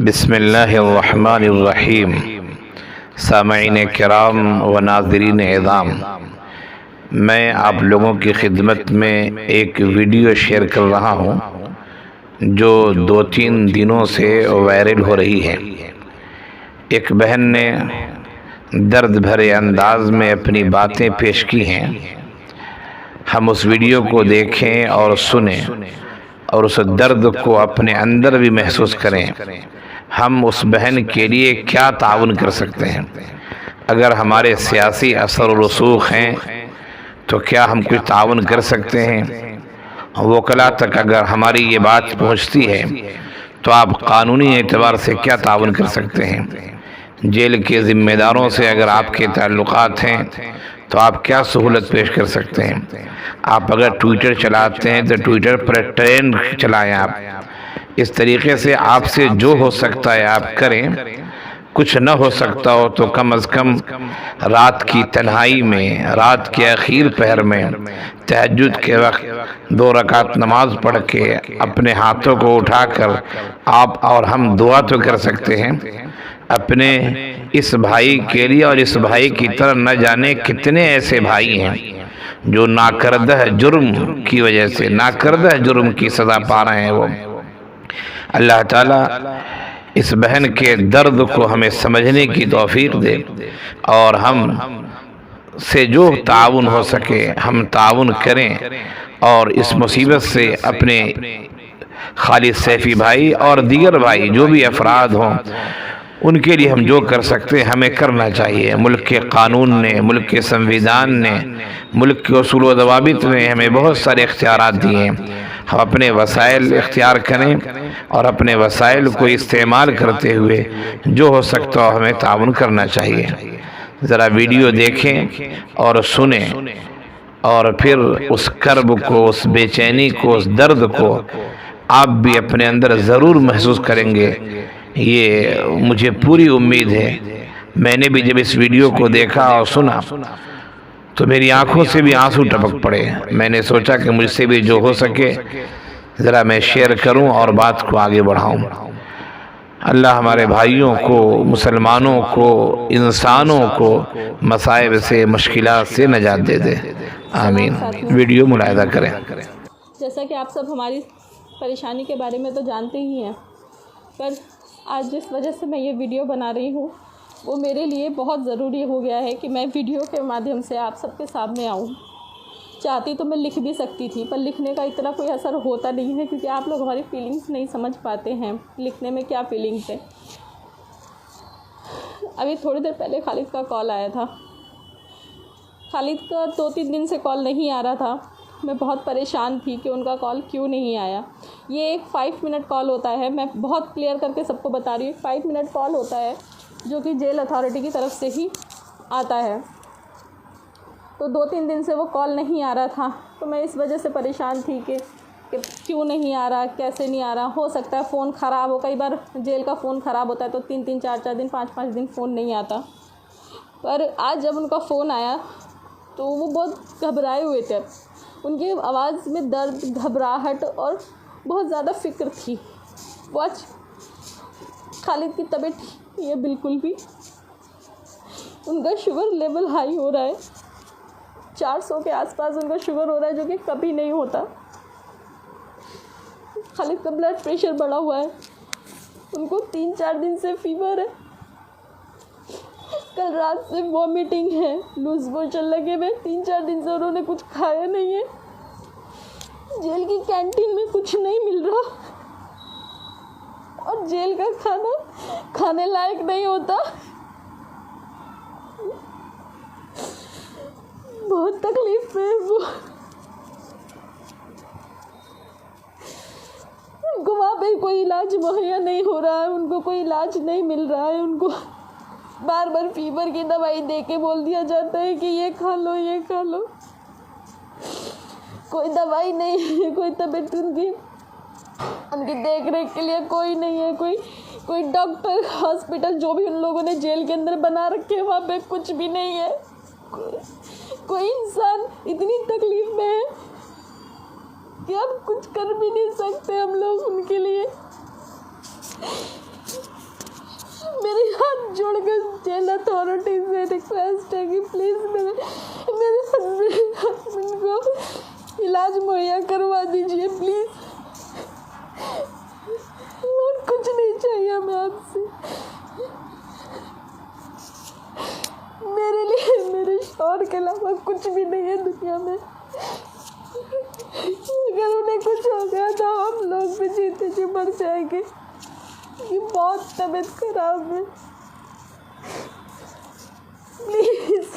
बिस्मिल्लाहिर्रहमानिर्रहीम। सामईन किराम व नाज़रीन एज़ाम, मैं आप लोगों की खिदमत में एक वीडियो शेयर कर रहा हूँ जो 2-3 दिनों से वायरल हो रही है। एक बहन ने दर्द भरे अंदाज में अपनी बातें पेश की हैं। हम उस वीडियो को देखें और सुनें और उस दर्द को अपने अंदर भी महसूस करें। हम उस बहन के लिए क्या ताउन कर सकते हैं? अगर हमारे सियासी असर और रसूख हैं तो क्या हम कुछ ताउन कर सकते हैं? वकला तक अगर हमारी ये बात पहुंचती है तो आप कानूनी एतबार से क्या ताउन कर सकते हैं? जेल के ज़िम्मेदारों से अगर आपके ताल्लुकात हैं तो आप क्या सहूलत पेश कर सकते हैं? आप अगर ट्विटर चलाते हैं तो ट्विटर पर ट्रेंड चलाएं। आप इस तरीके से आपसे जो हो सकता है आप करें। कुछ न हो सकता हो तो कम अज़ कम रात की तन्हाई में, रात के आखिर पहर में, तहज्जुद के वक्त 2 रकात नमाज पढ़ के अपने हाथों को उठाकर आप और हम दुआ तो कर सकते हैं अपने इस भाई के लिए। और इस भाई की तरह न जाने कितने ऐसे भाई हैं जो नाकरदह जुर्म की वजह से, नाकरदह जुर्म की सज़ा पा रहे हैं। वो अल्लाह ताला इस बहन के दर्द को हमें समझने की तौफीक दे और हम से जो ताउन हो सके हम ताउन करें और इस मुसीबत से अपने खालिद सैफी भाई और दीगर भाई जो भी अफराद हों उनके लिए हम जो कर सकते हैं हमें करना चाहिए। मुल्क के कानून ने, मुल्क के संविधान ने, मुल्क के उसूल व ज़वाबित ने हमें बहुत सारे इख्तियारात दिए हैं। हम अपने वसाइल इख्तियार करें और अपने वसाइल को इस्तेमाल करते हुए जो हो सकता हो हमें ताउन करना चाहिए। ज़रा वीडियो देखें और सुने और फिर उस कर्ब को, उस बेचैनी को, उस दर्द को आप भी अपने अंदर ज़रूर महसूस करेंगे। ये मुझे पूरी उम्मीद है। मैंने भी जब इस वीडियो को देखा और सुना तो मेरी आंखों से भी आंसू टपक पड़े। मैंने सोचा कि मुझसे भी जो हो सके ज़रा मैं शेयर करूं और बात को आगे बढ़ाऊं। अल्लाह हमारे भाइयों को, मुसलमानों को, इंसानों को मसाइब से, मुश्किलात से नजात दे दे। आमीन। वीडियो मुलाहिदा करें। जैसा कि आप सब हमारी परेशानी के बारे में तो जानते ही हैं, पर आज जिस वजह से मैं ये वीडियो बना रही हूँ वो मेरे लिए बहुत ज़रूरी हो गया है कि मैं वीडियो के माध्यम से आप सबके सामने आऊँ। चाहती तो मैं लिख भी सकती थी, पर लिखने का इतना कोई असर होता नहीं है क्योंकि आप लोग हमारी फीलिंग्स नहीं समझ पाते हैं, लिखने में क्या फीलिंग्स है। अभी थोड़ी देर पहले खालिद का कॉल आया था। खालिद का 2-3 दिन से कॉल नहीं आ रहा था। मैं बहुत परेशान थी कि उनका कॉल क्यों नहीं आया। ये एक 5 मिनट कॉल होता है, मैं बहुत क्लियर करके सबको बता रही हूँ। 5 मिनट कॉल होता है जो कि जेल अथॉरिटी की तरफ से ही आता है। तो 2-3 दिन से वो कॉल नहीं आ रहा था, तो मैं इस वजह से परेशान थी कि क्यों नहीं आ रहा, कैसे नहीं आ रहा। हो सकता है फ़ोन ख़राब हो, कई बार जेल का फ़ोन ख़राब होता है तो 3-3, 4-4 दिन, 5-5 दिन फ़ोन नहीं आता। पर आज जब उनका फ़ोन आया तो वो बहुत घबराए हुए थे। उनकी आवाज़ में दर्द, घबराहट और बहुत ज़्यादा फ़िक्र थी। वो आज खालिद की तबीयत नहीं है बिल्कुल भी। उनका शुगर लेवल हाई हो रहा है, 400 के आसपास उनका शुगर हो रहा है, जो कि कभी नहीं होता। खालिद का ब्लड प्रेशर बढ़ा हुआ है, उनको 3-4 दिन से फीवर है, कल रात से वॉमिटिंग है, लूज मोशन लगे हुए, 3-4 दिन से उन्होंने कुछ खाया नहीं है। जेल की कैंटीन में कुछ नहीं मिल रहा और जेल का खाना खाने लायक नहीं होता। बहुत तकलीफ में वो, उनको वहाँ पे कोई इलाज मुहैया नहीं हो रहा है, उनको कोई इलाज नहीं मिल रहा है। उनको बार बार फीवर की दवाई दे के बोल दिया जाता है कि ये खा लो, ये खा लो। कोई दवाई नहीं है, कोई तबीयत उनकी देख रेख के लिए कोई नहीं है, कोई डॉक्टर, हॉस्पिटल जो भी उन लोगों ने जेल के अंदर बना रखे हैं वहाँ पे कुछ भी नहीं है। कोई इंसान इतनी तकलीफ में है कि अब कुछ कर भी नहीं सकते हम लोग उनके लिए। जेल अथॉरिटी से रिक्वेस्ट है कि प्लीज़ मेरे हस्बैंड को इलाज मुहैया करवा दीजिए प्लीज़। और कुछ नहीं चाहिए हमें आपसे। मेरे लिए मेरे शौहर के अलावा कुछ भी नहीं है दुनिया में। अगर उन्हें कुछ हो गया तो हम लोग भी जीते जी मर जाएंगे। ये बहुत तबीयत खराब है। प्लीज़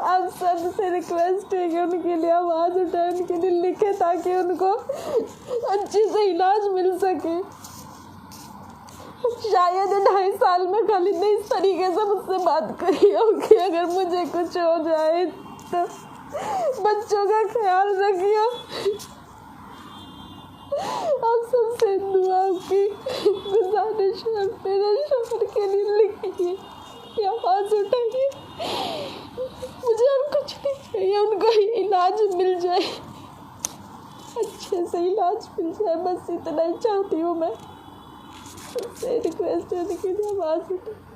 आप सबसे रिक्वेस्ट है कि उनके लिए आवाज़ उठाए, उनके लिए लिखे ताकि उनको अच्छे से इलाज मिल सके। शायद 2.5 साल में खालिद ने इस तरीके से मुझसे बात करी होगी। अगर मुझे कुछ हो जाए तो बच्चों का ख्याल रखिए। आप सबसे दुआ की गुजारिश है, मेरे शौहर के लिए लिखिए, आवाज़ उठाइए। मुझे और कुछ नहीं चाहिए, उनको इलाज मिल जाए, अच्छे से इलाज मिल जाए, बस इतना ही चाहती हूँ मैं। सबसे रिक्वेस्ट है कि आवाज़ उठाइए।